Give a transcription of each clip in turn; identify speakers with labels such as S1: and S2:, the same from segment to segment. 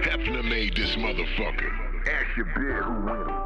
S1: Hefner made this motherfucker. Ask your bitch who win him.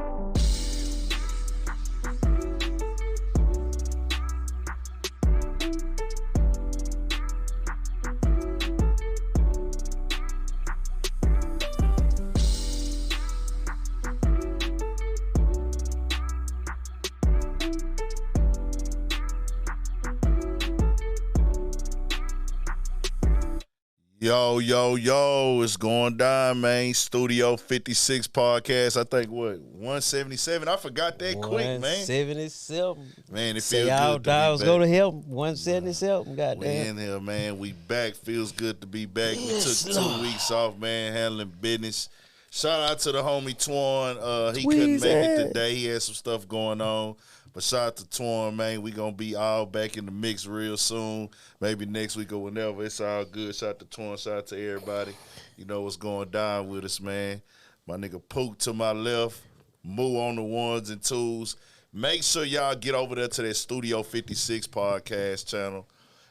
S2: Yo, it's going down, man. Studio 56 podcast. I think, 177? I forgot that quick, man.
S3: 177.
S2: Man, it
S3: Say
S2: feels
S3: all
S2: good to
S3: dials
S2: be
S3: go
S2: back.
S3: to hell. 177.
S2: We
S3: Goddamn.
S2: in here, man. We back. Feels good to be back.
S3: Yes,
S2: we took 2
S3: Lord.
S2: weeks off, man, handling business. Shout out to the homie Twan. He couldn't make it today. He had some stuff going on. But shout out to Twan, man. We going to be all back in the mix real soon. Maybe next week or whenever. It's all good. Shout out to Twan. Shout out to everybody. You know what's going down with us, man. My nigga Pook to my left. Moo on the ones and twos. Make sure y'all get over there to that Studio 56 podcast channel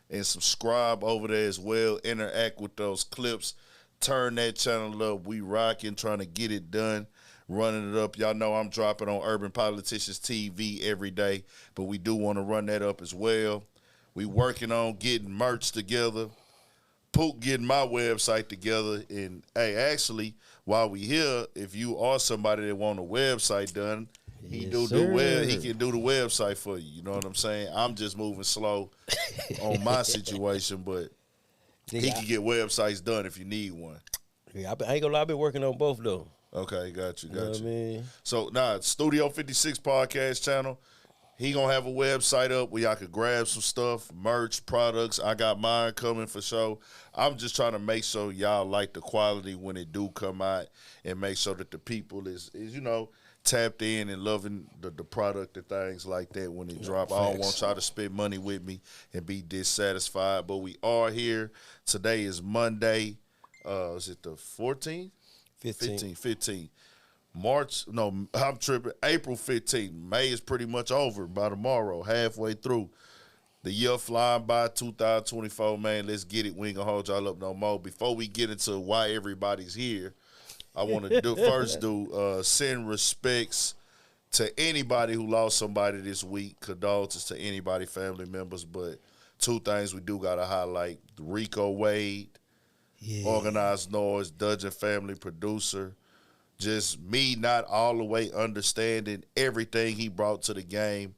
S2: and subscribe over there as well. Interact with those clips. Turn that channel up. We rocking, trying to get it done. Running it up. Y'all know I'm dropping on Urban Politicians TV every day, but we do want to run that up as well. We working on getting merch together. Pook getting my website together. And, hey, actually, while we here, if you are somebody that want a website done, he can do the website for you. You know what I'm saying? I'm just moving slow on my situation, but he can get websites done if you need one.
S3: Yeah, I ain't gonna lie, I've been working on both though.
S2: Okay, got you.
S3: You know what I mean?
S2: So, Studio 56 podcast channel, he going to have a website up where y'all could grab some stuff, merch, products. I got mine coming for sure. I'm just trying to make sure y'all like the quality when it do come out and make sure that the people is tapped in and loving the product and things like that when it drop. I don't want y'all to spend money with me and be dissatisfied, but we are here. Today is Monday. Is it the 14th? 15. I'm tripping. April 15th. May is pretty much over by tomorrow, halfway through. The year flying by, 2024, man. Let's get it. We ain't gonna hold y'all up no more. Before we get into why everybody's here, I want to send respects to anybody who lost somebody this week. Condolences to anybody, family members. But 2 things we do gotta highlight: Rico Wade. Yeah. Organized Noise, Dungeon Family producer. Just me not all the way understanding everything he brought to the game.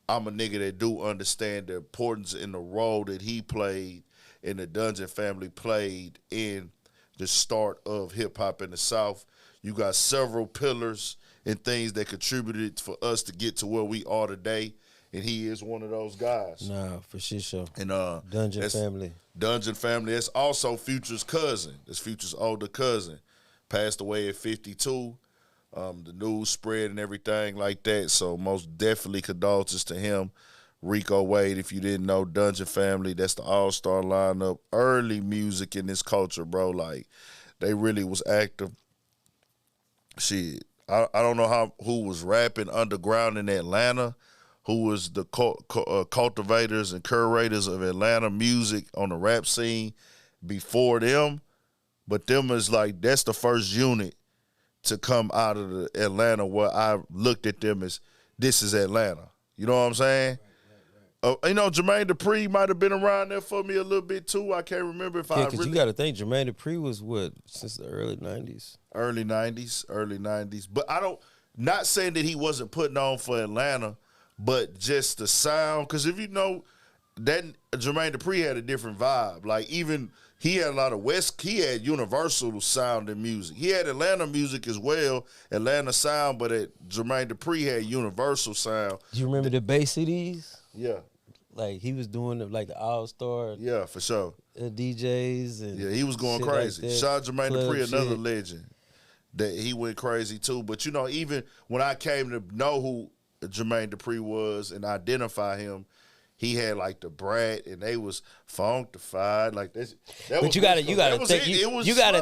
S2: I'm a nigga that do understand the importance and the role that he played and the Dungeon Family played in the start of hip-hop in the South. You got several pillars and things that contributed for us to get to where we are today, and he is one of those guys.
S3: Nah, for sure.
S2: And
S3: Dungeon Family.
S2: Dungeon Family. That's also Future's cousin. That's Future's older cousin. Passed away at 52. The news spread and everything like that. So most definitely condolences to him. Rico Wade, if you didn't know, Dungeon Family, that's the all-star lineup. Early music in this culture, bro. Like, they really was active. Shit. I don't know who was rapping underground in Atlanta, who was the cultivators and curators of Atlanta music on the rap scene before them. But them is like, that's the first unit to come out of the Atlanta where I looked at them as, this is Atlanta. You know what I'm saying? Right. Jermaine Dupri might have been around there for me a little bit too. I can't remember if
S3: because you got to think, Jermaine Dupri was since the early 90s? Early
S2: 90s. But not saying that he wasn't putting on for Atlanta, but just the sound, because if you know that Jermaine Dupri had a different vibe. Like, even he had a lot of he had universal sound in music. He had Atlanta music as well, Atlanta sound, but Jermaine Dupri had universal sound.
S3: Do you remember the bass CDs?
S2: Yeah.
S3: Like, he was doing the all-star.
S2: Yeah, for sure.
S3: DJs and
S2: yeah, he was going crazy.
S3: Like
S2: Shout out Jermaine Dupri, another
S3: shit.
S2: legend. That he went crazy too. But even when I came to know who Jermaine Dupri was and identify him, he had like the Brat and they was funkified like this.
S3: But you gotta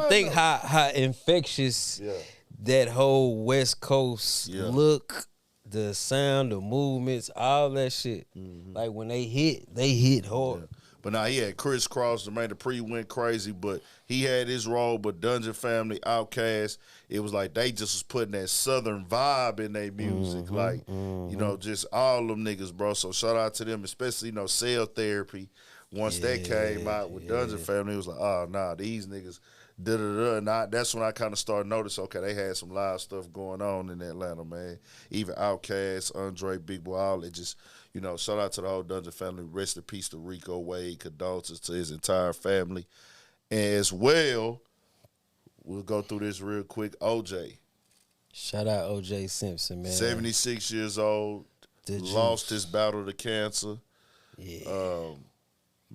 S3: think how infectious that whole West Coast look, the sound, the movements, all that shit. Mm-hmm. Like when they hit hard. Yeah.
S2: But now he had Chris Cross. Jermaine Dupri went crazy, but he had his role. But Dungeon Family, Outkast, it was like they just was putting that Southern vibe in their music. You know, just all them niggas, bro. So shout out to them, especially, you know, Cell Therapy. Once that came out with Dungeon Family, it was like, oh, nah, these niggas, da-da-da. And that's when I kind of started noticing, okay, they had some live stuff going on in Atlanta, man. Even Outkast, Andre, Big Boy, all that just, you know, shout out to the whole Dungeon family. Rest in peace to Rico, Wade, condolences to his entire family. And as well, we'll go through this real quick. OJ.
S3: Shout out OJ Simpson, man.
S2: 76 years old, lost his battle to cancer.
S3: Yeah.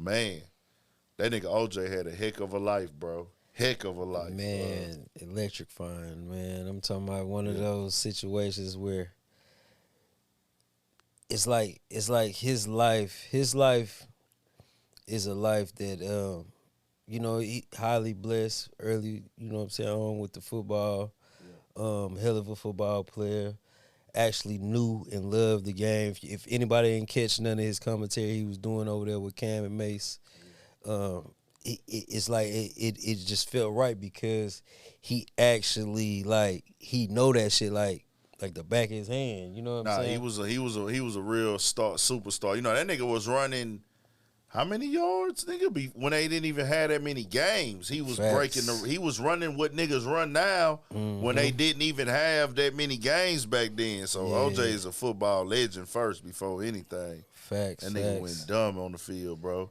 S2: Man, that nigga OJ had a heck of a life, bro. Heck of a life.
S3: Man, electrifying, man. I'm talking about one of those situations where it's like his life is a life that you know, he highly blessed early, you know what I'm saying, on with the football. Hell of a football player. Actually knew and loved the game. If anybody didn't catch none of his commentary he was doing over there with Cam and Mace, it's like it just felt right because he actually he know that shit like the back of his hand. You know what I'm saying?
S2: He was a real superstar. You know, that nigga was running how many yards, nigga? When they didn't even have that many games, he was he was running what niggas run now when they didn't even have that many games back then. So OJ is a football legend first before anything.
S3: Facts.
S2: That nigga went dumb on the field, bro.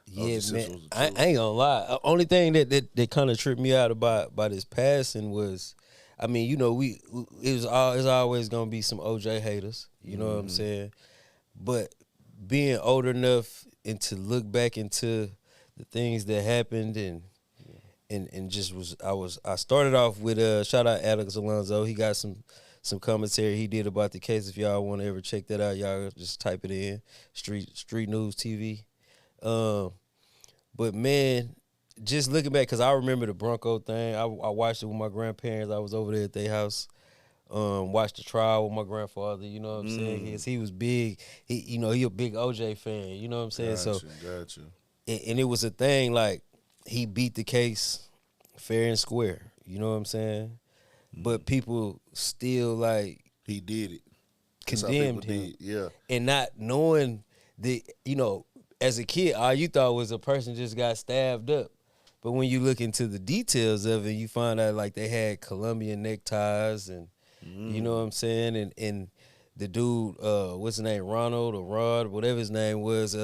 S3: Yeah, man. I ain't gonna lie. Only thing that kind of tripped me out about his passing was, I mean, you know, it's always gonna be some OJ haters. You know what I'm saying? But being old enough and to look back into the things that happened and just I started off with shout out Alex Alonso. He got some commentary he did about the case. If y'all want to ever check that out, y'all just type it in Street News TV. But man, just looking back, because I remember the Bronco thing. I watched it with my grandparents. I was over there at their house. Watched the trial with my grandfather, you know what I'm saying? He was big. He a big OJ fan, you know what I'm saying?
S2: Gotcha.
S3: And it was a thing, like, he beat the case fair and square, you know what I'm saying? But people still, like,
S2: he did it.
S3: Condemned him.
S2: Yeah.
S3: And not knowing as a kid, all you thought was a person just got stabbed up. But when you look into the details of it, you find out, like, they had Colombian neckties and you know what I'm saying? And the dude, what's his name, Ronald or Rod, whatever his name was,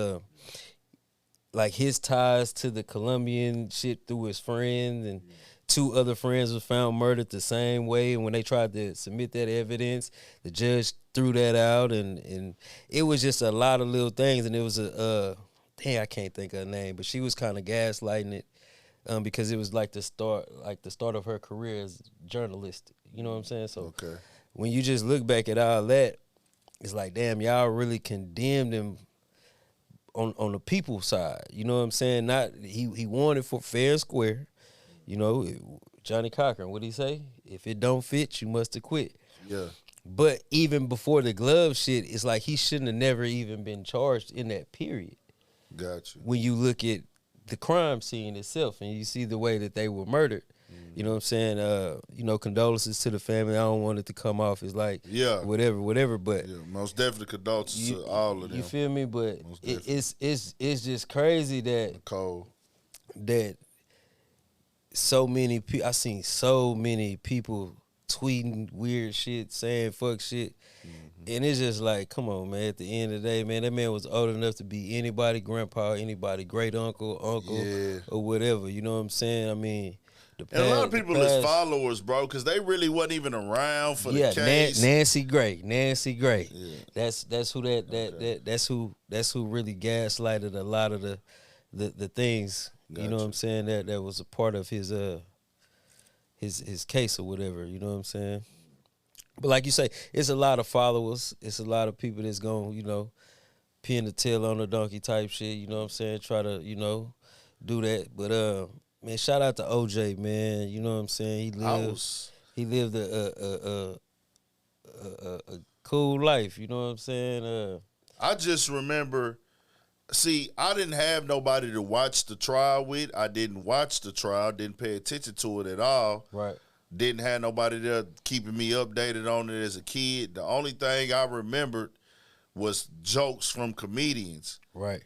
S3: like his ties to the Colombian shit through his friends, and two other friends were found murdered the same way. And when they tried to submit that evidence, the judge threw that out, and it was just a lot of little things. And it was I can't think of her name, but she was kind of gaslighting it. Because it was like the start of her career as a journalist. You know what I'm saying? So when you just look back at all that, it's like, damn, y'all really condemned him on the people's side. You know what I'm saying? Not he won it for fair and square. You know, Johnny Cochran, what'd he say? If it don't fit, you must have quit.
S2: Yeah.
S3: But even before the glove shit, it's like he shouldn't have never even been charged in that period.
S2: Gotcha.
S3: When you look at the crime scene itself and you see the way that they were murdered, you know what I'm saying? Condolences to the family. I don't want it to come off as like whatever, but
S2: most definitely condolences to all of them.
S3: You feel me? But it's just crazy that so many people, I seen so many people tweeting weird shit, saying fuck shit. And it's just like, come on, man. At the end of the day, man, that man was old enough to be anybody, grandpa, anybody, great uncle, or whatever. You know what I'm saying? I mean,
S2: and a lot of people is followers, bro, because they really wasn't even around for the case.
S3: Nancy Gray. Yeah. That's who that's who really gaslighted a lot of the things. Gotcha. You know what I'm saying? That was a part of his case or whatever. You know what I'm saying? But like you say, it's a lot of followers. It's a lot of people that's going, pin the tail on the donkey type shit. You know what I'm saying? Try to, do that. But man, shout out to OJ, man. You know what I'm saying? He lived a cool life. You know what I'm saying?
S2: I just remember See, I didn't have nobody to watch the trial with. I didn't watch the trial, didn't pay attention to it at all.
S3: Right.
S2: Didn't have nobody there keeping me updated on it as a kid. The only thing I remembered was jokes from comedians.
S3: Right.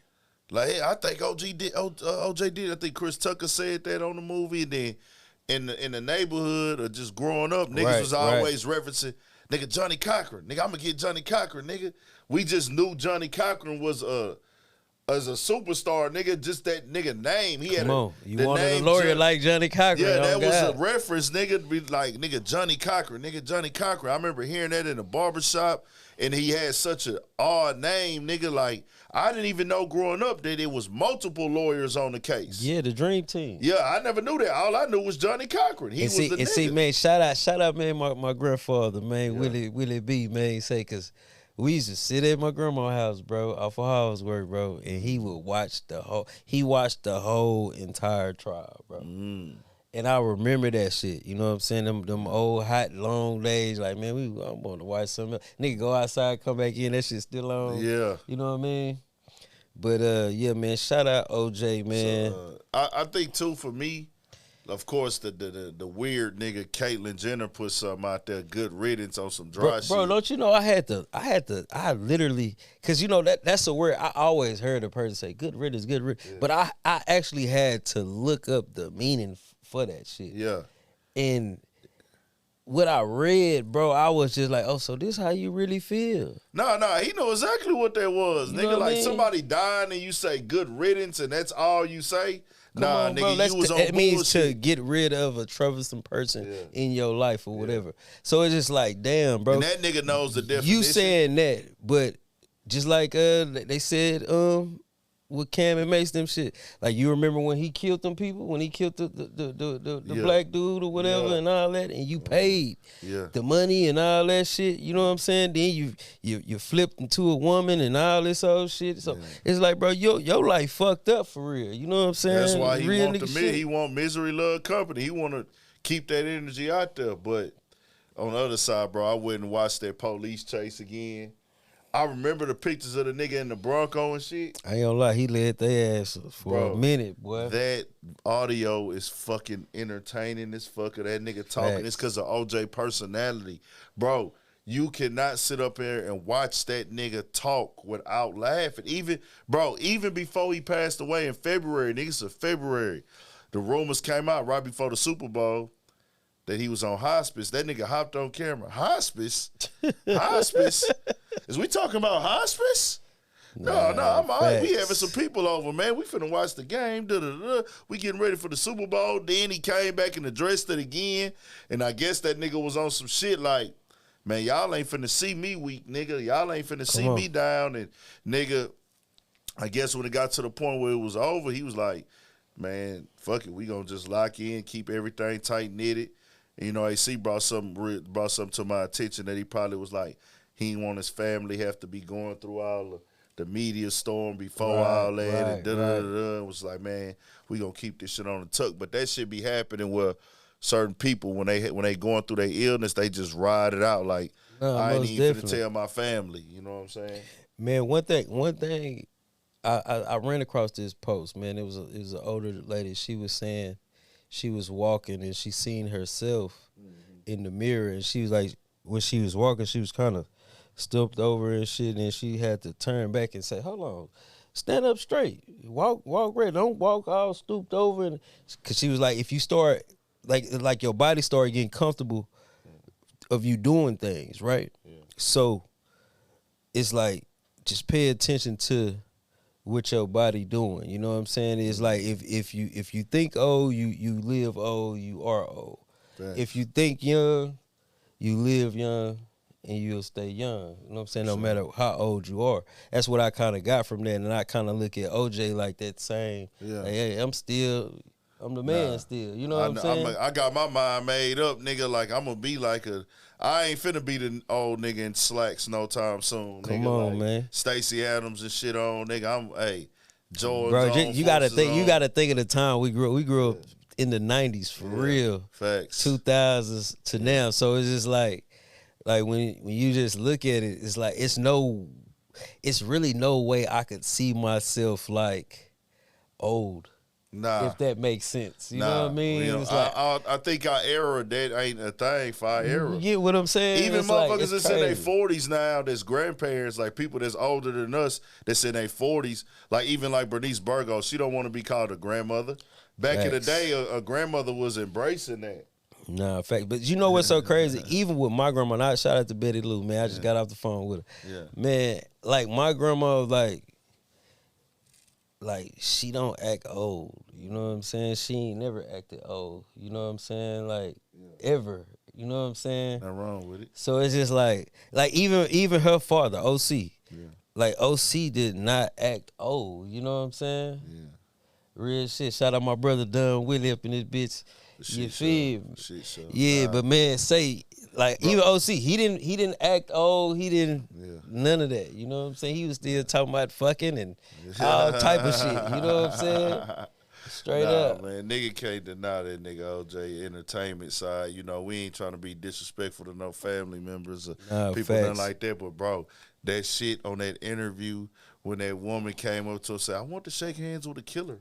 S2: Like, hey, I think OJ did. I think Chris Tucker said that on the movie. And then in the neighborhood or just growing up, niggas was always referencing, nigga, Johnny Cochran. Nigga, I'm going to get Johnny Cochran, nigga. We just knew Johnny Cochran was as a superstar, nigga, just that nigga name. He had
S3: you wanted a lawyer like Johnny Cochran.
S2: Yeah, that was a reference, nigga. Be like, nigga, Johnny Cochran. I remember hearing that in a barbershop, and he had such an odd name, nigga. Like, I didn't even know growing up that it was multiple lawyers on the case.
S3: Yeah, the Dream Team.
S2: Yeah, I never knew that. All I knew was Johnny Cochran. He was the nigga.
S3: See, man, shout out, man, my grandfather, man, Willie B, man, say, because we used to sit at my grandma's house, bro, off of housework, bro, and he would watch the whole entire trial, bro. And I remember that shit. You know what I'm saying? Them old hot long days, like, man, I'm going to watch something else. Nigga go outside, come back in, that shit still on.
S2: Yeah.
S3: You know what I mean? But yeah, man, shout out OJ, man.
S2: So, I think too, for me, of course, the weird nigga Caitlyn Jenner put something out there, good riddance on some dry shit.
S3: Bro, don't you know I literally, because you know that's a word I always heard a person say, good riddance. Yeah. But I actually had to look up the meaning for that shit.
S2: Yeah.
S3: And what I read, bro, I was just like, oh, so this how you really feel?
S2: No, he know exactly what that was.
S3: You
S2: nigga, like somebody dying and you say good riddance and that's all you say? Nah, nigga,
S3: bro,
S2: you was on
S3: it means
S2: bullshit.
S3: to get rid of a troublesome person in your life or whatever. So it's just like, damn, bro.
S2: And that nigga knows the definition.
S3: You saying that, but just like they said with Cam and Mace, them shit. Like, you remember when he killed them people? When he killed the black dude or whatever and all that, and you paid the money and all that shit, you know what I'm saying? Then you flipped into a woman and all this old shit. So it's like, bro, your life fucked up for real. You know what I'm saying?
S2: That's why
S3: he
S2: want misery, love, company. He want to keep that energy out there. But on the other side, bro, I wouldn't watch that police chase again. I remember the pictures of the nigga in the Bronco and shit.
S3: I ain't gonna lie, he led their ass for a minute, boy.
S2: That audio is fucking entertaining as fuck of that nigga talking.
S3: Facts.
S2: It's because of OJ personality. Bro, you cannot sit up here and watch that nigga talk without laughing. Even before he passed away in February, niggas of February, the rumors came out right before the Super Bowl that he was on hospice. That nigga hopped on camera. Hospice? Hospice? Is we talking about hospice? No, I'm all right. We having some people over, man. We finna watch the game. We getting ready for the Super Bowl. Then he came back and addressed it again. And I guess that nigga was on some shit like, man, y'all ain't finna see me weak, nigga. Y'all ain't finna see me down. And nigga, I guess when it got to the point where it was over, he was like, man, fuck it. We gonna just lock in, keep everything tight-knitted. And, you know, AC brought something to my attention that he probably was like, he didn't want his family have to be going through all the media storm before all that. And It was like, man, we gonna keep this shit on the tuck. But that shit be happening where certain people, when they going through their illness, they just ride it out like, I ain't even finna tell my family. You know what I'm saying?
S3: Man, one thing, I ran across this post, man. It was an older lady. She was saying she was walking and she seen herself in the mirror, and she was like, when she was walking, she was kind of stooped over and shit, and she had to turn back and say, hold on, stand up straight, walk right, don't walk all stooped over. And because she was like, if you start like your body start getting comfortable of you doing things, right? So it's like, just pay attention to what your body doing. You know what I'm saying? It's like, if you think old, you live old, you are old. Right. If you think young, you live young and you'll stay young. You know what I'm saying? No matter how old you are. That's what I kind of got from that. And I kind of look at OJ like that same, like, hey, I'm the man still. You know what I'm saying?
S2: I got my mind made up, nigga. Like, I'm going to be like I ain't finna be the old nigga in slacks no time soon. Come
S3: nigga,
S2: on,
S3: like man.
S2: Stacey Adams and shit on, nigga. George.
S3: Bro, you gotta think of the time we grew up in the 90s for real.
S2: Facts.
S3: 2000s to now. So it's just like when you just look at it, it's like it's no it's really no way I could see myself like old.
S2: Nah.
S3: If that makes sense. You know what I mean?
S2: You know,
S3: It's like,
S2: I think our era, that ain't a thing for our era.
S3: you get what I'm saying?
S2: Even
S3: It's
S2: motherfuckers
S3: like, it's
S2: that's in their
S3: crazy.
S2: 40s now, that's grandparents, like people that's older than us, that's in their 40s, like even like Bernice Burgos, she don't want to be called a grandmother. Back in the
S3: Facts.
S2: day, a grandmother was embracing that.
S3: Nah, fact. But you know what's so crazy? Even with my grandma, and I shout out to Betty Lou, man. I just got off the phone with her.
S2: Yeah.
S3: Man, like my grandma, like she don't act old. You know what I'm saying? She ain't never acted old. You know what I'm saying? Like ever. You know what I'm saying?
S2: Nothing wrong with it.
S3: So it's just like even her father, OC.
S2: Yeah.
S3: Like OC did not act old. You know what I'm saying?
S2: Yeah.
S3: Real shit. Shout out my brother Dunn Willie up in this bitch. You feel me? Yeah, but man, say like even OC, he didn't act old. He didn't none of that. You know what I'm saying? He was still talking about fucking and all type of shit. You know what I'm saying? Straight up,
S2: man. Nigga can't deny that nigga OJ entertainment side. You know, we ain't trying to be disrespectful to no family members or people nothing like that. But bro, that shit on that interview when that woman came up to her and said, "I want to shake hands with a killer."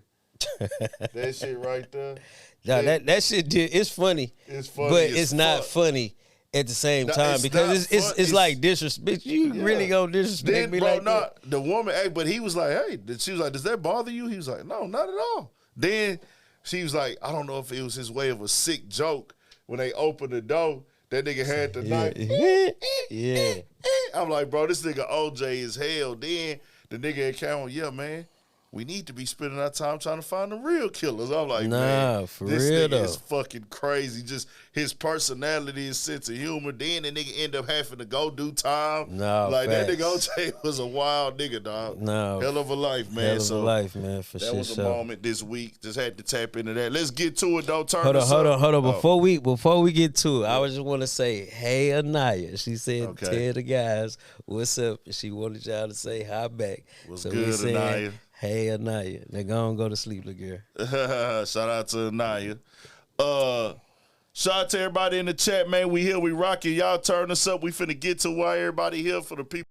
S2: That shit right there.
S3: Yeah, that shit did. It's funny.
S2: It's funny,
S3: but it's not funny at the same time because it's like disrespect. You really gonna disrespect me like that?
S2: The woman, but he was like, hey, she was like, does that bother you? He was like, no, not at all. Then she was like, I don't know if it was his way of a sick joke when they opened the door. That nigga had the knife.
S3: Yeah.
S2: I'm like, bro, this nigga OJ is hell. Then the nigga came on, yeah, man. We need to be spending our time trying to find the real killers. I'm like, man,
S3: for
S2: this
S3: real
S2: nigga
S3: though.
S2: is fucking crazy. Just his personality, his sense of humor. Then the nigga end up having to go do time. Like
S3: facts.
S2: that nigga OJ was a wild nigga, dog. Hell of a life, man.
S3: Hell of a life, man. For
S2: that
S3: sure.
S2: was a moment this week. Just had to tap into that. Let's get to it, though.
S3: Hold on. Before we get to it, I just want to say, hey, Anaya. She said, tell the guys what's up. And she wanted y'all to say hi back.
S2: What's
S3: so
S2: good,
S3: we saying,
S2: Anaya? Hey,
S3: Anaya. Now go to sleep, little girl.
S2: Shout out to Anaya. Shout out to everybody in the chat, man. We here, we rocking. Y'all turn us up. We finna get to why everybody here for the people.